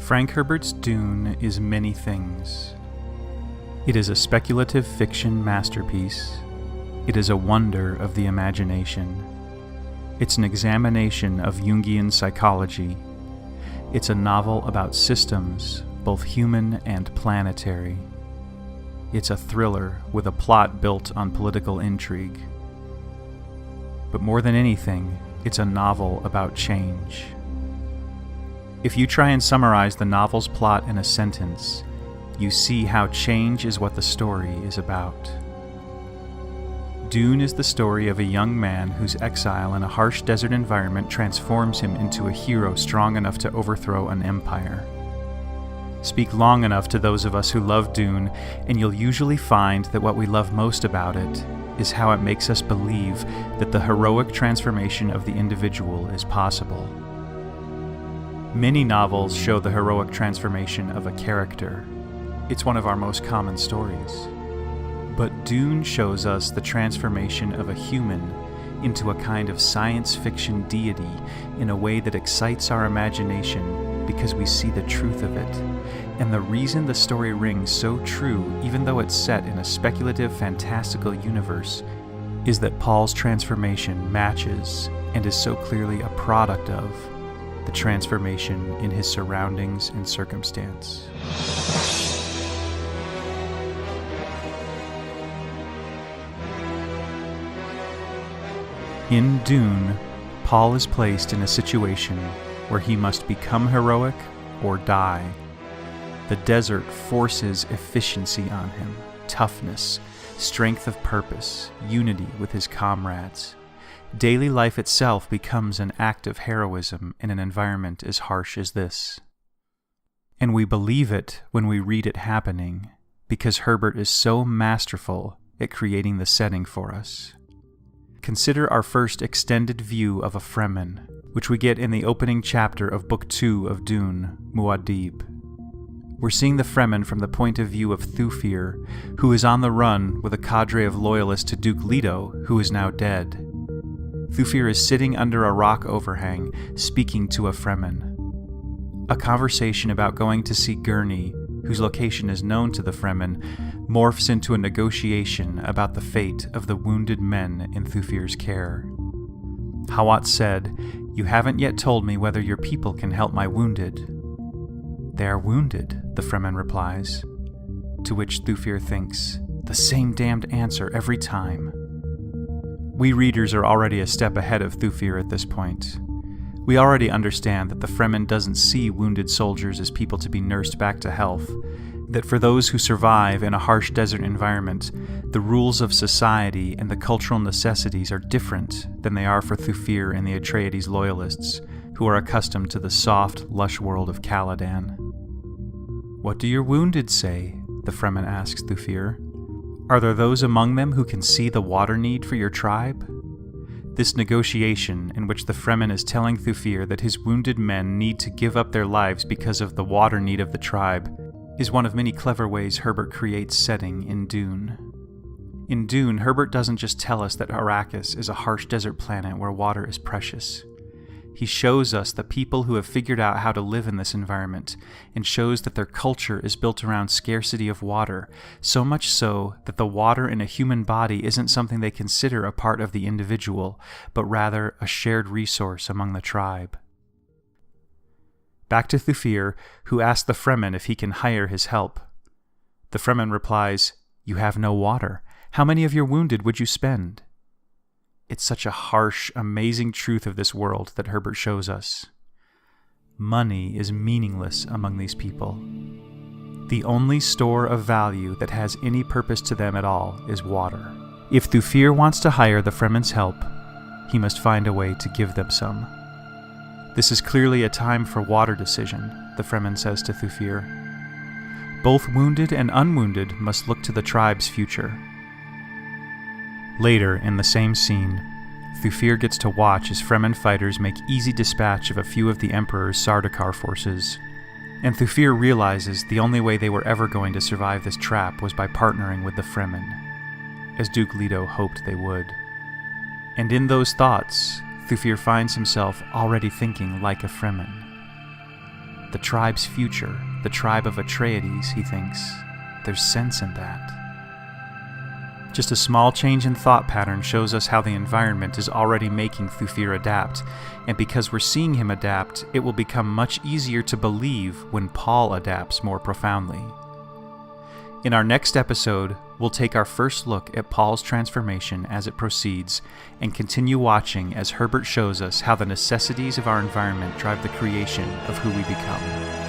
Frank Herbert's Dune is many things. It is a speculative fiction masterpiece. It is a wonder of the imagination. It's an examination of Jungian psychology. It's a novel about systems, both human and planetary. It's a thriller with a plot built on political intrigue. But more than anything, it's a novel about change. If you try and summarize the novel's plot in a sentence, you see how change is what the story is about. Dune is the story of a young man whose exile in a harsh desert environment transforms him into a hero strong enough to overthrow an empire. Speak long enough to those of us who love Dune, and you'll usually find that what we love most about it is how it makes us believe that the heroic transformation of the individual is possible. Many novels show the heroic transformation of a character. It's one of our most common stories. But Dune shows us the transformation of a human into a kind of science fiction deity in a way that excites our imagination because we see the truth of it. And the reason the story rings so true, even though it's set in a speculative, fantastical universe, is that Paul's transformation matches and is so clearly a product of the transformation in his surroundings and circumstance. In Dune, Paul is placed in a situation where he must become heroic or die. The desert forces efficiency on him, toughness, strength of purpose, unity with his comrades. Daily life itself becomes an act of heroism in an environment as harsh as this. And we believe it when we read it happening, because Herbert is so masterful at creating the setting for us. Consider our first extended view of a Fremen, which we get in the opening chapter of Book 2 of Dune, Muad'Dib. We're seeing the Fremen from the point of view of Thufir, who is on the run with a cadre of loyalists to Duke Leto, who is now dead. Thufir is sitting under a rock overhang, speaking to a Fremen. A conversation about going to see Gurney, whose location is known to the Fremen, morphs into a negotiation about the fate of the wounded men in Thufir's care. Hawat said, "You haven't yet told me whether your people can help my wounded." "They are wounded," the Fremen replies. To which Thufir thinks, the same damned answer every time. We readers are already a step ahead of Thufir at this point. We already understand that the Fremen doesn't see wounded soldiers as people to be nursed back to health, that for those who survive in a harsh desert environment, the rules of society and the cultural necessities are different than they are for Thufir and the Atreides loyalists, who are accustomed to the soft, lush world of Caladan. "What do your wounded say?" the Fremen asks Thufir. "Are there those among them who can see the water need for your tribe?" This negotiation, in which the Fremen is telling Thufir that his wounded men need to give up their lives because of the water need of the tribe, is one of many clever ways Herbert creates setting in Dune. In Dune, Herbert doesn't just tell us that Arrakis is a harsh desert planet where water is precious. He shows us the people who have figured out how to live in this environment, and shows that their culture is built around scarcity of water, so much so that the water in a human body isn't something they consider a part of the individual, but rather a shared resource among the tribe. Back to Thufir, who asks the Fremen if he can hire his help. The Fremen replies, "You have no water. How many of your wounded would you spend?" It's such a harsh, amazing truth of this world that Herbert shows us. Money is meaningless among these people. The only store of value that has any purpose to them at all is water. If Thufir wants to hire the Fremen's help, he must find a way to give them some. "This is clearly a time for water decision," the Fremen says to Thufir. "Both wounded and unwounded must look to the tribe's future." Later, in the same scene, Thufir gets to watch as Fremen fighters make easy dispatch of a few of the Emperor's Sardaukar forces, and Thufir realizes the only way they were ever going to survive this trap was by partnering with the Fremen, as Duke Leto hoped they would. And in those thoughts, Thufir finds himself already thinking like a Fremen. The tribe's future, the tribe of Atreides, he thinks. There's sense in that. Just a small change in thought pattern shows us how the environment is already making Thufir adapt, and because we're seeing him adapt, it will become much easier to believe when Paul adapts more profoundly. In our next episode, we'll take our first look at Paul's transformation as it proceeds, and continue watching as Herbert shows us how the necessities of our environment drive the creation of who we become.